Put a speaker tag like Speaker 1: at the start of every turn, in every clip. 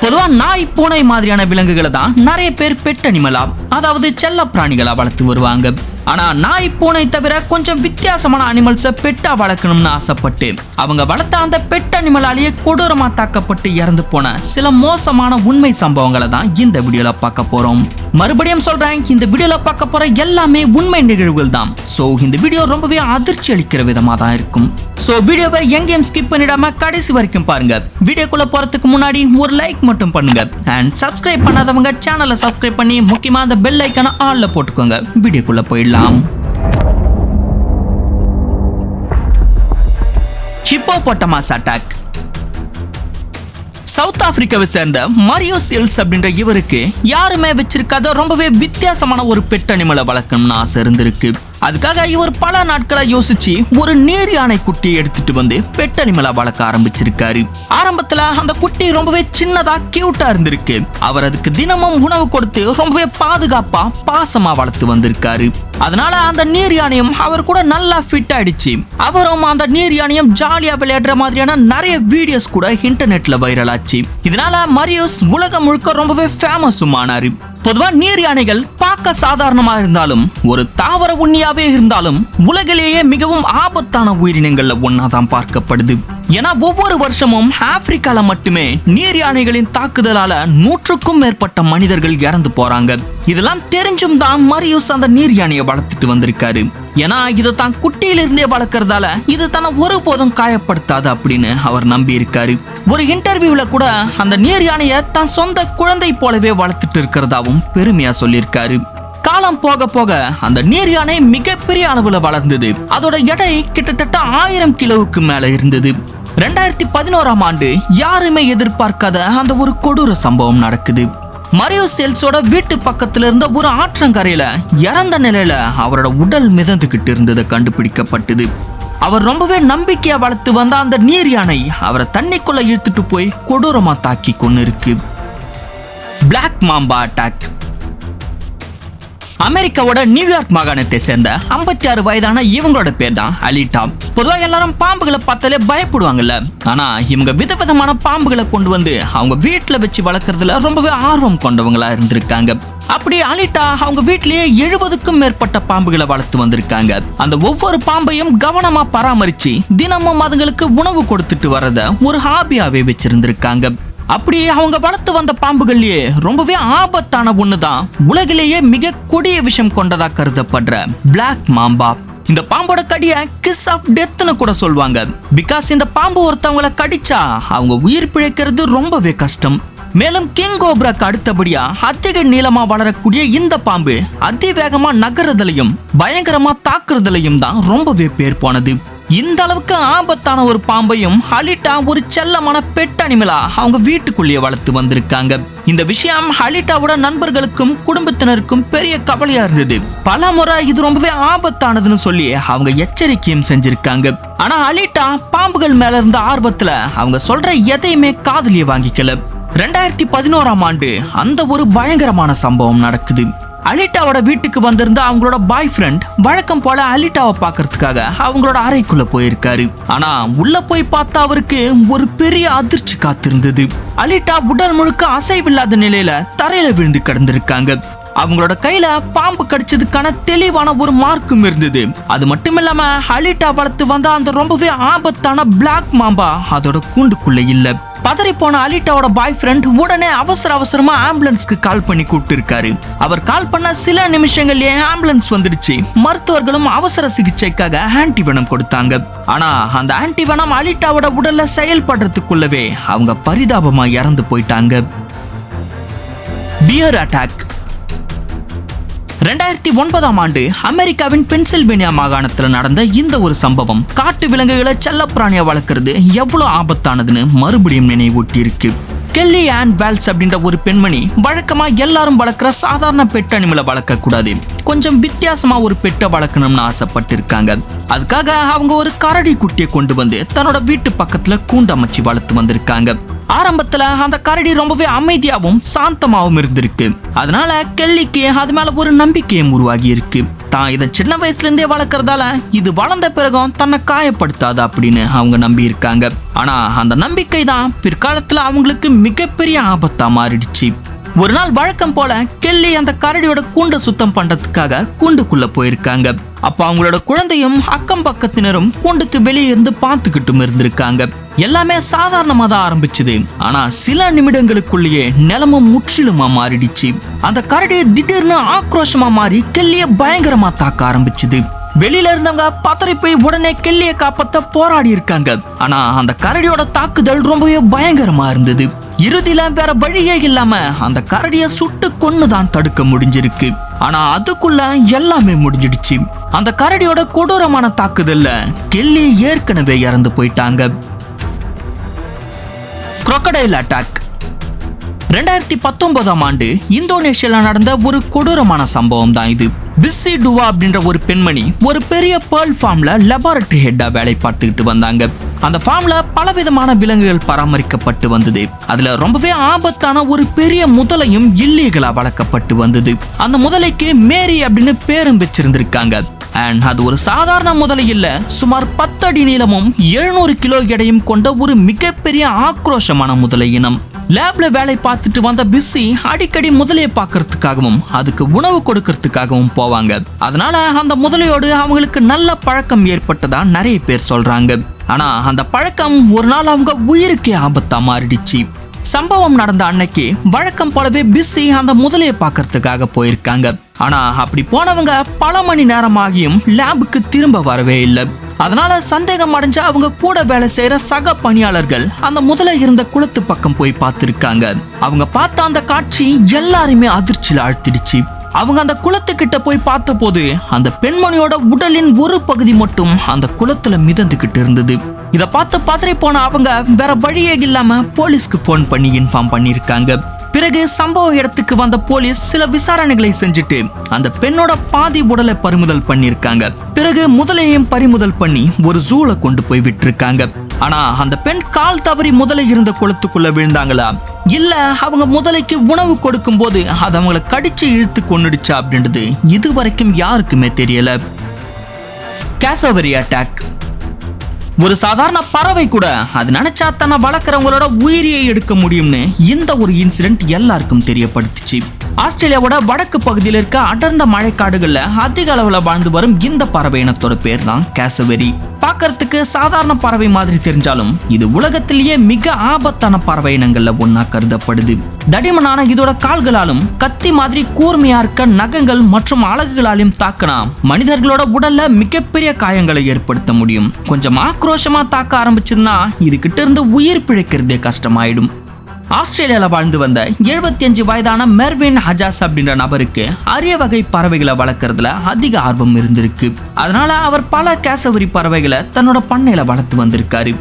Speaker 1: பொதுவா நாய் பூனை மாதிரியான விலங்குகளை தான் நிறைய பேர் பெட் அனிமலா, அதாவது செல்ல பிராணிகளா வளர்த்து வருவாங்க. ஆனா நாய் பூனை தவிர கொஞ்சம் வித்தியாசமான அனிமல்ஸை பெட்டா வளர்க்கணும்னு ஆசைப்பட்டு அவங்க வளர்த்த அந்த பெட் அனிமலாலேயே கொடூரமா தாக்கப்பட்டு இறந்து போன சில மோசமான உண்மை சம்பவங்களை தான் இந்த வீடியோல பார்க்க போறோம். மறுபடியும் சொல்றேன், இந்த வீடியோல பார்க்க போற எல்லாமே உண்மை நிகழ்வுகள் தான். சோ இந்த வீடியோ ரொம்பவே அதிர்ச்சி அளிக்கிற விதமா தான் இருக்கும். சோ வீடியோவை எங்கேயும் ஸ்கிப் பண்ணிடாம கடைசி வரைக்கும் பாருங்க. வீடியோக்குள்ள போறதுக்கு முன்னாடி ஒரு லைக் மட்டும் பண்ணுங்க. அண்ட் சப்ஸ்கிரைப் பண்ணாதவங்க சேனலை சப்ஸ்கிரைப் பண்ணி முக்கியமா அந்த பெல் ஐக்கான ஆல்ல போட்டுக்கோங்க. வீடியோக்குள்ள போயிடலாம். Hippopotamus attack. சவுத் ஆப்பிரிக்காவை சேர்ந்த மரியோ செல்ஸ் அப்படின்ற இவருக்கு யாருமே வச்சிருக்காத ரொம்பவே வித்தியாசமான ஒரு பெட் அனிமலை வளர்க்கணும்னு ஆசை இருந்திருக்கு. அதுக்காக இவர் பல நாட்களை யோசிச்சு ஒரு நீர் யானை குட்டியை எடுத்துட்டு வந்து பெட் அனிமலா வளர்க்க ஆரம்பிச்சிருக்காரு. ஆரம்பத்துல அந்த குட்டி ரொம்பவே சின்னதா கியூட்டா இருந்திருக்கு. அவர் அதுக்கு தினமும் உணவு கொடுத்து ரொம்பவே பாதுகாப்பா பாசமா வளர்த்து வந்திருக்காரு. அதனால அந்த நீர் யானையும் அவர் கூட நல்லா ஃபிட் ஆயிடுச்சு. அவரும் அந்த நீர் யானையும் ஜாலியா விளையாடுற மாதிரியான நிறைய வீடியோஸ் கூட இன்டர்நெட்ல வைரல் ஆச்சு. இதனால மரியோஸ் உலகம் முழுக்க ரொம்பவே ஃபேமஸும் ஆனாரு. பொதுவா நீர் யானைகள் பார்க்க சாதாரணமா இருந்தாலும் ஒரு தாவர உண்ணியாவே இருந்தாலும் உலகிலேயே மிகவும் ஆபத்தான உயிரினங்கள்ல ஒன்னாதான் பார்க்கப்படுது. ஏன்னா ஒவ்வொரு வருஷமும் ஆப்பிரிக்கால மட்டுமே நீர் யானைகளின் தாக்குதலால 100க்கும் மேற்பட்ட மனிதர்கள் இறந்து போறாங்க. இதெல்லாம் தெரிஞ்சும் தான் மரியோஸ் அந்த நீர் யானையை வளர்த்துட்டு வந்திருக்காரு. ஏன்னா இதை தான் குட்டியிலிருந்தே வளர்க்கறதால இது தன்னை ஒருபோதும் காயப்படுத்தாது அப்படின்னு அவர் நம்பி இருக்காரு. ஒரு இன்டர்வியூல கூட அந்த நீர் யானையை தன் சொந்த குழந்தை போலவே வளர்த்துட்டு இருக்கிறதாவும் பெருமையா சொல்லியிருக்காரு. காலம் போக போக அந்த நீர் யானை மிகப்பெரிய அளவுல வளர்ந்தது. அதோட எடை கிட்டத்தட்ட 1000 கிலோவுக்கு மேல இருந்தது. 2011ஆம் ஆண்டு யாருமே எதிர்பார்க்காத அந்த ஒரு கொடூர சம்பவம் நடக்குது. மரியோ செல்ஸோட வீட்டு பக்கத்துல இருந்த ஒரு ஆற்றங்கரையில இறந்த நிலையில அவரோட உடல் மிதந்துகிட்டு இருந்தது கண்டுபிடிக்கப்பட்டது. அவர் ரொம்பவே நம்பிக்கையா வளர்த்து வந்த அந்த நீர் யானை அவரை தண்ணிக்குள்ள இழுத்துட்டு போய் கொடூரமா தாக்கி கொண்டு இருக்கு. Black mamba attack. அமெரிக்காவோட நியூயார்க் மாகாணத்தை சேர்ந்த 56 வயதான இவங்களோட பேர் தான் அலிட்டா. பொதுவாக எல்லாரும் பாம்புகளை பார்த்தாலே பயப்படுவாங்கல்ல. ஆனா இவங்க விதவிதமான பாம்புகளை கொண்டு வந்து அவங்க வீட்டுல வச்சு வளர்க்கறதுல ரொம்பவே ஆர்வம் கொண்டவங்களா இருந்திருக்காங்க. அப்படி அலிட்டா அவங்க வீட்டிலேயே 70க்கும் மேற்பட்ட பாம்புகளை வளர்த்து வந்திருக்காங்க. அந்த ஒவ்வொரு பாம்பையும் கவனமா பராமரிச்சு தினமும் அதுங்களுக்கு உணவு கொடுத்துட்டு வரத ஒரு ஹாபியாவே வச்சிருந்திருக்காங்க. அப்படி அவங்க வளர்த்து வந்த பாம்புகள்லயே ரொம்பவே ஆபத்தான ஒண்ணுதான் உலகிலேயே மிக கொடிய விஷம் கொண்டதா கருதப்படுற பிளாக் மாம்பா. இந்த பாம்போட கடிய கிஸ் ஆஃப் டெத்னு கூட சொல்வாங்க. பிகாஸ் இந்த பாம்பு ஒருத்தவங்களை கடிச்சா அவங்க உயிர் பிழைக்கிறது ரொம்பவே கஷ்டம். மேலும் கிங் கோப்ராக்கு அடுத்தபடியா அதிக நீளமா வளரக்கூடிய இந்த பாம்பு அதிவேகமா நகருதலையும் பயங்கரமா தாக்குறதுலையும் தான் ரொம்பவே பேர் போனது. இந்த அளவுக்கு ஆபத்தான ஒரு பாம்பையும் அலிட்டா ஒரு செல்லமான பெட் அனிமலா அவங்க வீட்டுக்குள்ளேயே வளர்த்து வந்திருக்காங்க. இந்த விஷயம் அலிட்டாவோட நண்பர்களுக்கும் குடும்பத்தினருக்கும் பெரிய கவலையா இருந்தது. பல முறை இது ரொம்பவே ஆபத்தானதுன்னு சொல்லி அவங்க எச்சரிக்கையும் செஞ்சிருக்காங்க. ஆனா அலிட்டா பாம்புகள் மேல இருந்த ஆர்வத்துல அவங்க சொல்ற எதையுமே காதுலயே வாங்கிக்கல. 2011ஆம் ஆண்டு அந்த ஒரு பயங்கரமான சம்பவம் நடக்குது. அலிட்டாவோட வீட்டுக்கு வந்திருந்த அவங்களோட பாய் ஃப்ரெண்ட் வழக்கம் போல அலிட்டாவை பார்க்கறதுக்காக அவங்களோட அறைக்குள்ள போயிருக்காரு. ஆனா உள்ள போய் பார்த்தா அவருக்கு ஒரு பெரிய அதிர்ச்சி காத்திருந்தது. அலிட்டா உடல் முழுக்க அசைவில்லாத நிலையில தரையில விழுந்து கிடந்திருக்காங்க. அவங்களோட கையில பாம்பு கடிச்சதுக்கான தெளிவான ஒரு மார்க்கும் இருந்தது. அது மட்டும் இல்லாம அலிட்டா வளர்த்து வந்த அந்த ரொம்பவே ஆபத்தான பிளாக் மாம்பா அதோட கூண்டுக்குள்ள இல்ல. பதறி போன அலிட்டாவோட பாய் ஃப்ரெண்ட் உடனே அவசரமா ஆம்புலன்ஸ்க்கு கால் பண்ணி கூப்பிட்டு இருக்காரு. அவர் கால் பண்ண சில நிமிஷங்கள்லயே ஆம்புலன்ஸ் வந்துடுச்சு. மருத்துவர்களும் அவசர சிகிச்சைக்காக ஆன்டிவெனம் கொடுத்தாங்க. ஆனா அந்த ஆன்டிவெனம் அலிட்டாவோட உடல்ல செயல்படுறதுக்குள்ளவே அவங்க பரிதாபமா இறந்து போயிட்டாங்க. Pier attack. 2009ஆம் ஆண்டு அமெரிக்காவின் பென்சில்வேனியா மாகாணத்துல நடந்த இந்த ஒரு சம்பவம் காட்டு விலங்குகளை செல்லப்பிராணியா வளர்க்கறது எவ்வளவு ஆபத்தானதுன்னு மறுபடியும் நினைவூட்டி இருக்கு. கெல்லி ஆன் வேல்ஸ் அப்படின்ற ஒரு பெண்மணி வழக்கமா எல்லாரும் வளர்க்குற சாதாரண பெட் அனிமலை வளர்க்க கூடாது, கொஞ்சம் வித்தியாசமா ஒரு பெட்டை வளர்க்கணும்னு ஆசைப்பட்டு இருக்காங்க. அதுக்காக அவங்க ஒரு கரடி குட்டியை கொண்டு வந்து தன்னோட வீட்டு பக்கத்துல கூண்டமைச்சு வளர்த்து வந்திருக்காங்க. ஆரம்பத்துல அந்த கரடி ரொம்பவே அமைதியாகவும் சாந்தமாகவும் இருந்திருக்கு. அதனால கெல்லிக்கு அது மேல ஒரு நம்பிக்கையும் உருவாகி இருக்கு. தான் இதை சின்ன வயசுல இருந்தே வளர்க்கறதால இது வளர்ந்த பிறகும் தன்னை காயப்படுத்தாது அப்படின்னு அவங்க நம்பி இருக்காங்க. ஆனா அந்த நம்பிக்கை தான் பிற்காலத்துல அவங்களுக்கு மிகப்பெரிய ஆபத்தா மாறிடுச்சு. ஒரு நாள் வழக்கம் போல கெல்லி அந்த கரடியோட கூண்டை சுத்தம் பண்றதுக்காக கூண்டுக்குள்ள போயிருக்காங்க. அப்ப அவங்களோட குழந்தையும் அக்கம் பக்கத்தினரும் கூண்டுக்கு வெளியே இருந்து பார்த்துக்கிட்டும் இருந்திருக்காங்க. எல்லாமே சாதாரணமா தான் ஆரம்பிச்சுது. ஆனா சில நிமிடங்களுக்குள்ளேயே நிலமும் முற்றிலுமா மாறிடுச்சு. அந்த கரடி திடீர்னு ஆக்ரோஷமா மாறி கெல்லிய பயங்கரமா தாக்க ஆரம்பிச்சுது. வெளியில இருந்தவங்க பதறி போய் உடனே கெல்லிய காப்பாத்த போராடி இருக்காங்க. ஆனா அந்த கரடியோட தாக்குதல் ரொம்பவே பயங்கரமா இருந்தது. இறுதியில வேற வழியே இல்லாம அந்த கரடிய சுட்டு கொன்னுதான் தடுக்க முடிஞ்சிருக்கு. ஆனா அதுக்குள்ள எல்லாமே முடிஞ்சிடுச்சு. அந்த கரடியோட கொடூரமான தாக்குதல்ல கெல்லி ஏற்கனவே இறந்து போயிட்டாங்க. crocodile attack 2019ஆம் ஆண்டு இந்தோனேஷியால நடந்த ஒரு கொடூரமான சம்பவம் தான் இது. பிஸ்ஸி டுவா அப்படின்ற ஒரு பெண்மணி ஒரு பெரிய பேர்ல் ஃபார்ம்ல லெபார்டரி ஹெட்டா வேலை பார்த்துக்கிட்டு வந்தாங்க. அந்த ஃபார்ம்ல பலவிதமான விலங்குகள் பராமரிக்கப்பட்டு வந்தது. அதுல ரொம்பவே ஆபத்தான ஒரு பெரிய முதலையும் இல்லீகலா வளர்க்கப்பட்டு வந்தது. அந்த முதலைக்கு மேரி அப்படின்னு பேரும் வச்சிருந்திருக்காங்க. அது ஒரு சாதாரண முதலை இல்ல, சுமார் 10 அடி நீளமும் 700 கிலோ எடையும் கொண்ட ஒரு மிகப்பெரிய ஆக்ரோஷமான முதலை இனம். லேப்ல வேலை பார்த்துட்டு வந்த பிஸ்ஸி அடிக்கடி முதலையை பார்க்கறதுக்காகவும் அதுக்கு உணவு கொடுக்கறதுக்காகவும் போவாங்க. அதனால அந்த முதலையோடு அவங்களுக்கு நல்ல பழக்கம் ஏற்பட்டதா நிறைய பேர் சொல்றாங்க. ஆனா அந்த பழக்கம் ஒரு நாள் அவங்க உயிருக்கே ஆபத்தா மாறிடுச்சு. சம்பவம் நடந்த அன்னைக்கு வழக்கம் போலவே பிஸ்ஸி அந்த முதலையை பார்க்கறதுக்காக போயிருக்காங்க. ஆனா அப்படி போனவங்க பல மணி நேரம் ஆகியும் லேபுக்கு திரும்ப வரவே இல்லை. அதனால சந்தேகம் அடைஞ்ச அவங்க கூட வேலை செய்யற சக பணியாளர்கள் அந்த முதலை இருந்த குளத்து பக்கம் போய் பார்த்திருக்காங்க. அவங்க பார்த்த அந்த காட்சி எல்லாருமே அதிர்ச்சியில ஆழ்த்திடுச்சு. அவங்க அந்த குளத்துக்கிட்ட போய் பார்த்த போது அந்த பெண்மணியோட உடலின் ஒரு பகுதி மட்டும் அந்த குளத்துல மிதந்துகிட்டு இருந்தது. இதை பார்த்து பதறி போன அவங்க வேற வழியே இல்லாம போலீஸ்க்கு போன் பண்ணி இன்ஃபார்ம் பண்ணிருக்காங்க. பிறகு சம்பவ இடத்துக்கு வந்த போலீஸ் சில விசாரணைகளை செஞ்சுட்டு அந்த பெண்ணோட பாதி உடலை பறிமுதல் பண்ணிருக்காங்க. பிறகு முதலையும் பறிமுதல் பண்ணி ஒரு ஜூல கொண்டு போய் விட்டுருக்காங்க. ஆனா அந்த பெண் கால் தவறி முதலை இருந்த குளத்துக்குள்ள விழுந்தாங்களா இல்ல அவங்க முதலைக்கு உணவு கொடுக்கும் போது அது அவங்களை கடிச்சு இழுத்து கொன்னுடுச்சா அப்படின்றது இதுவரைக்கும் யாருக்குமே தெரியல. cassowary attack ஒரு சாதாரண பறவை கூட அது நினைச்சா தன்னை வளர்க்குறவங்களோட உயிரியை எடுக்க முடியும்னு இந்த ஒரு இன்சிடென்ட் எல்லாருக்கும் தெரியப்படுத்துச்சு. ஆஸ்திரேலியாவோட வடக்கு பகுதியில் இருக்க அடர்ந்த மழைக்காடுகள்ல அதிக அளவுல வாழ்ந்து வரும் இந்த பறவை இனத்தோட பேர் தான் cassowary. பார்க்கறதுக்கு சாதாரண பறவை மாதிரி தெரிஞ்சாலும் இது உலகத்திலேயே மிக ஆபத்தான பறவை இனங்கள்ல ஒன்னா கருதப்படுது. தடிமனான இதோட கால்களாலும் கத்தி மாதிரி கூர்மையா இருக்க நகங்கள் மற்றும் அலகுகளாலும் தாக்கினா மனிதர்களோட உடல்ல மிகப்பெரிய காயங்களை ஏற்படுத்த முடியும். கொஞ்சம் ஆக்ரோஷமா தாக்க ஆரம்பிச்சிருந்தா இதுகிட்ட இருந்து உயிர் பிழைக்கிறதே கஷ்டமாயிடும். ஆஸ்திரேலியால வாழ்ந்து வந்த 75 வயதான மெர்வின் ஹஜாஸ் அப்படின்ற நபருக்கு அரிய வகை பறவைகளை வளர்க்கறதுல அதிக ஆர்வம் இருந்திருக்கு. அதனால அவர் பல cassowary பறவைகளை தன்னோட பண்ணையில வளர்த்து வந்திருக்காரு.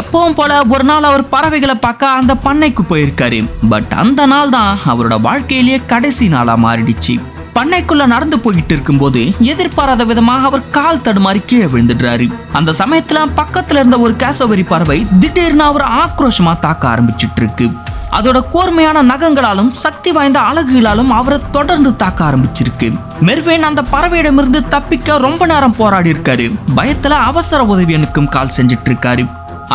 Speaker 1: எப்பவும் போல ஒரு நாள் அவர் பறவைகளை பார்க்க அந்த பண்ணைக்கு போயிருக்காரு. பட் அந்த நாள் தான் அவரோட வாழ்க்கையிலேயே கடைசி நாளா மாறிடுச்சு. பண்ணைக்குள்ள நடந்து போயிட்டு இருக்கும்போது எதிர்பாராத விதமா அவர் கால் தடுமாறி கீழே விழுந்துடுறாரு. அந்த சமயத்துல பக்கத்துல இருந்த ஒரு cassowary பறவை திடீர்னு அவர் ஆக்ரோஷமா தாக்க ஆரம்பிச்சிட்டு இருக்கு. அதோட கூர்மையான நகங்களாலும் சக்தி வாய்ந்த அலகுகளாலும் அவரை தொடர்ந்து தாக்க ஆரம்பிச்சிருக்கு. மெர்வின் அந்த பறவையிடமிருந்து தப்பிக்க ரொம்ப நேரம் போராடி இருக்காரு. பயத்துல அவசர உதவி எனக்கும் கால் செஞ்சிட்டு இருக்காரு.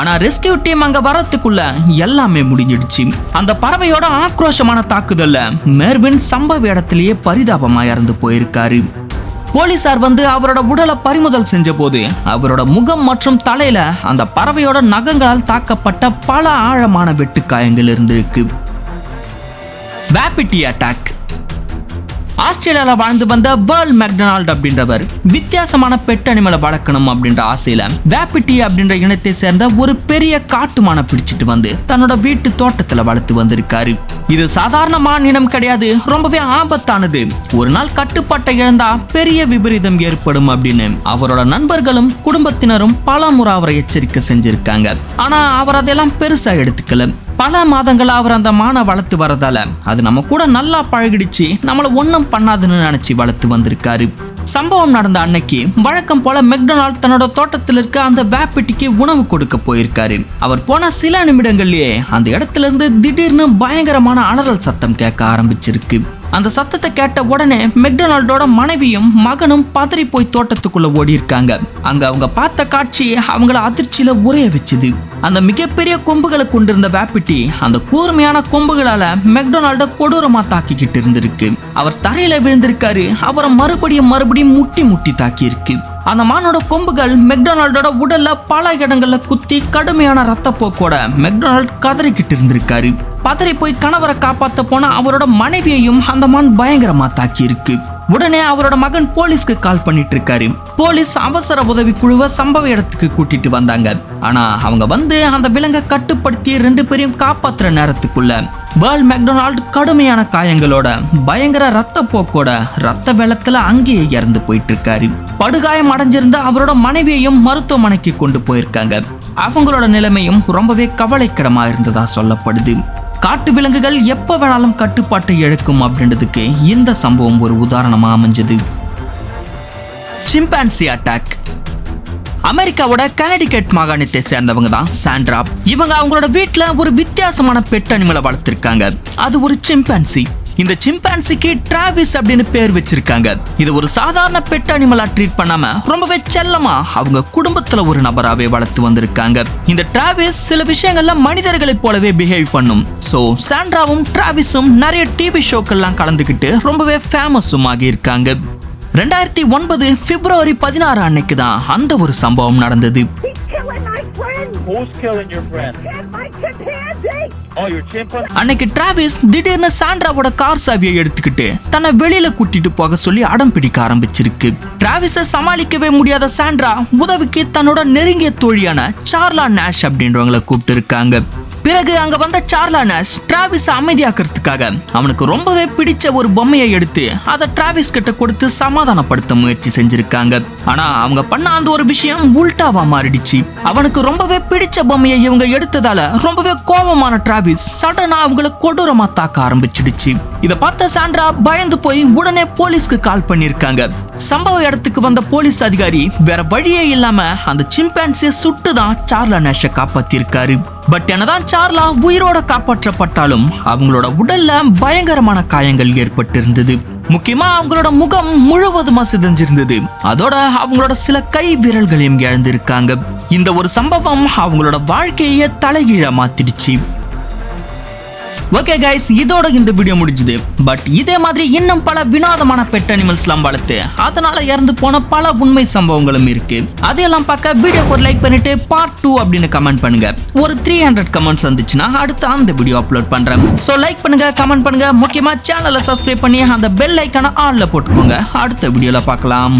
Speaker 1: ஆனா ரெஸ்கியூ டீம் அங்க வரத்துக்குள்ள எல்லாமே முடிஞ்சிடுச்சு. அந்த பறவையோட ஆக்ரோஷமான தாக்குதல்ல மெர்வின் சம்பவ இடத்திலேயே பரிதாபமா இறந்து போயிருக்காரு. போலீசார் வந்து அவரோட உடலை பறிமுதல் செஞ்ச போது அவரோட முகம் மற்றும் தலையில அந்த பறவையோட நகங்களால் தாக்கப்பட்ட பல ஆழமான வெட்டுக்காயங்கள் இருந்திருக்கு. வாபிட்டி அட்டாக் ஆஸ்திரேலியால வாழ்ந்து வந்த வேர்ல்ட் மெக்டொனால்ட் அப்படின்றவர் வித்தியாசமான பெட் அனிமலை வளர்க்கணும் அப்படின்ற ஆசையில வாபிட்டி அப்படின்ற இனத்தை சேர்ந்த ஒரு பெரிய காட்டுமான பிடிச்சிட்டு வந்து தன்னோட வீட்டு தோட்டத்துல வளர்த்து வந்திருக்காரு. இது சாதாரணமான இனம் கிடையாது, ரொம்பவே ஆபத்தானது. ஒரு நாள் கட்டுப்பாட்டை இழந்தா பெரிய விபரீதம் ஏற்படும் அப்படின்னு அவரோட நண்பர்களும் குடும்பத்தினரும் பல முறை அவரை எச்சரிக்கை செஞ்சிருக்காங்க. ஆனா அவர் அதெல்லாம் பெருசா எடுத்துக்கல. பல மாதங்களா அவர் அந்த மானை வளர்த்து வரதால அது நம்ம கூட நல்லா பழகிடுச்சு, நம்மள ஒன்னும் பண்ணாதுன்னு நினைச்சு வளர்த்து வந்திருக்காரு. சம்பவம் நடந்த அன்னைக்கு வழக்கம் போல மெக்டொனால்ட் தன்னோட தோட்டத்தில் இருக்க அந்த வாபிட்டிக்கு உணவு கொடுக்க போயிருக்காரு. அவர் போன சில நிமிடங்கள்லயே அந்த இடத்துல இருந்து திடீர்னு பயங்கரமான அலறல் சத்தம் கேட்க ஆரம்பிச்சிருக்கு. அந்த சத்தத்தை கேட்ட உடனே மெக்டொனால்டோட மனைவியும் மகனும் பதறி போய் தோட்டத்துக்குள்ள ஓடி இருக்காங்க. அங்க அவங்க பார்த்த காட்சி அவங்கள அதிர்ச்சியில உரைய வச்சுது. அந்த மிகப்பெரிய கொம்புகளை கொண்டிருந்த வேப்பிட்டி அந்த கூர்மையான கொம்புகளால மெக்டொனால்ட கொடூரமா தாக்கிக்கிட்டு இருந்திருக்கு. அவர் தரையில விழுந்திருக்காரு. அவரை மறுபடியும் முட்டி முட்டி தாக்கி இருக்கு. அந்த மானோட கொம்புகள் மெக்டொனால்டோட உடல்ல பல இடங்கள்ல குத்தி கடுமையான ரத்த போக்கோட மெக்டொனால்ட் கதறிக்கிட்டு இருந்திருக்காரு. பதறி போய் கணவரை காப்பாத்த போன அவரோட மனைவியையும் அந்த மான் பயங்கரமா தாக்கி இருக்கு. உடனே அவரோட மகன் போலீஸ்க்கு கால் பண்ணிட்டு இருக்காரு. போலீஸ் அவசர உதவி குழுவை சம்பவ இடத்துக்கு கூட்டிட்டு வந்தாங்க. ஆனா அவங்க வந்து அந்த விலங்கை கட்டுப்படுத்தி 2 பேரையும் காப்பாத்துற நேரத்துக்குள்ள வேர்ல்ட் மெக்டொனால்ட் கடுமையான காயங்களோட பயங்கர ரத்த போக்கோட ரத்த வெள்ளத்துல அங்கேயே இறந்து போயிட்டு இருக்காரு. படுகாயம் அடைஞ்சிருந்த அவரோட மனைவியையும் மருத்துவமனைக்கு கொண்டு போயிருக்காங்க. அவங்களோட நிலைமையும் ரொம்பவே கவலைக்கிடமா இருந்ததா சொல்லப்படுது. காட்டு விலங்குகள் எப்ப வேணாலும் கட்டுப்பாட்டை இழக்கும் அப்படின்றதுக்கு இந்த சம்பவம் ஒரு உதாரணமா அமைஞ்சது. Chimpanzee attack. அமெரிக்காவோட கனடிகட் மாகாணத்தை சேர்ந்தவங்க தான் சாண்ட்ரா. இவங்க அவங்களோட வீட்டுல ஒரு வித்தியாசமான பெட் அனிமலை வளர்த்திருக்காங்க. அது ஒரு சிம்பான்சி. இந்த சிம்பான்சிக்கு டிராவிஸ் அப்படின்னு பேர் வச்சிருக்காங்க. இது ஒரு சாதாரண பெட் அனிமலா ட்ரீட் பண்ணாம ரொம்பவே செல்லமா அவங்க குடும்பத்துல ஒரு நபராவே வளர்த்து வந்திருக்காங்க. இந்த டிராவிஸ் சில விஷயங்கள்ல மனிதர்களை போலவே பிஹேவ் பண்ணும். சோ சாண்ட்ராவும் டிராவிஸும் நிறைய டிவி ஷோக்கெல்லாம் கலந்துக்கிட்டு ரொம்பவே ஃபேமஸும் ஆகி இருக்காங்க. 2009 பிப்ரவரி 16 அன்னைக்கு தான் அந்த ஒரு சம்பவம் நடந்தது. அன்னைக்கு டிராவிஸ் திடீர்னு சாண்ட்ராவோட கார் சாவியை எடுத்துக்கிட்டு தன்னை வெளியில கூட்டிட்டு போக சொல்லி அடம் பிடிக்க ஆரம்பிச்சிருக்கு. டிராவிஸை சமாளிக்கவே முடியாத சாண்ட்ரா உதவிக்கு தன்னோட நெருங்கிய தோழியான சார்லா நேஷ் அப்படின்றவங்களை கூப்பிட்டு இருக்காங்க. பிறகு அங்க வந்த சார்லா நேஷ் டிராவிஸ் அமைதியாக்குறதுக்காக அவனுக்கு ரொம்பவே பிடிச்ச ஒரு பொம்மையை எடுத்து அதை டிராவிஸ் கிட்ட கொடுத்து சமாதானப்படுத்த முயற்சி செஞ்சிருக்காங்க. ஆனா அவங்க பண்ண அந்த ஒரு விஷயம் உல்டாவா மாறிடுச்சு. அவனுக்கு ரொம்பவே பிடிச்ச பொம்மையை இவங்க எடுத்ததால ரொம்பவே கோபமான டிராவிஸ் சடனா அவங்களை கொடூரமா தாக்க ஆரம்பிச்சிடுச்சு. இதை பார்த்த சாண்ட்ரா பயந்து போய் உடனே போலீஸ்க்கு கால் பண்ணிருக்காங்க. சம்பவ இடத்துக்கு வந்த போலீஸ் அதிகாரி வேற வழியே இல்லாம அந்த சிம்பான்சியை சுட்டுதான் சார்லா நேஷை காப்பாத்திருக்காரு. பட் என்னதான் சார்லா உயிரோட காப்பாற்றப்பட்டாலும் அவங்களோட உடல்ல பயங்கரமான காயங்கள் ஏற்பட்டிருந்தது. முக்கியமா அவங்களோட முகம் முழுவதுமா சிதைஞ்சிருந்தது. அதோட அவங்களோட சில கை விரல்களையும் இழந்திருக்காங்க. இந்த ஒரு சம்பவம் அவங்களோட வாழ்க்கையை தலைகீழா மாத்திடுச்சு. ஓகே கைஸ், இதோட இந்த வீடியோ முடிஞ்சது. பட் இதே மாதிரி இன்னும் பல வினோதமான பெட் அனிமல்ஸ்லாம் வளர்த்து அதனால இறந்து போன பல உண்மை சம்பவங்களும் இருக்கு. அதையெல்லாம் பார்க்க வீடியோக்கு ஒரு லைக் பண்ணிட்டு பார்ட் 2 அப்படின்னு கமெண்ட் பண்ணுங்க. ஒரு 300 கமெண்ட்ஸ் வந்துச்சுன்னா அடுத்து அந்த வீடியோ அப்லோட் பண்றேன். ஸோ லைக் பண்ணுங்க, கமெண்ட் பண்ணுங்க, முக்கியமா சேனலை சப்ஸ்கிரைப் பண்ணி அந்த பெல் ஐக்கான ஆன்ல போட்டுக்கோங்க. அடுத்த வீடியோல பார்க்கலாம்.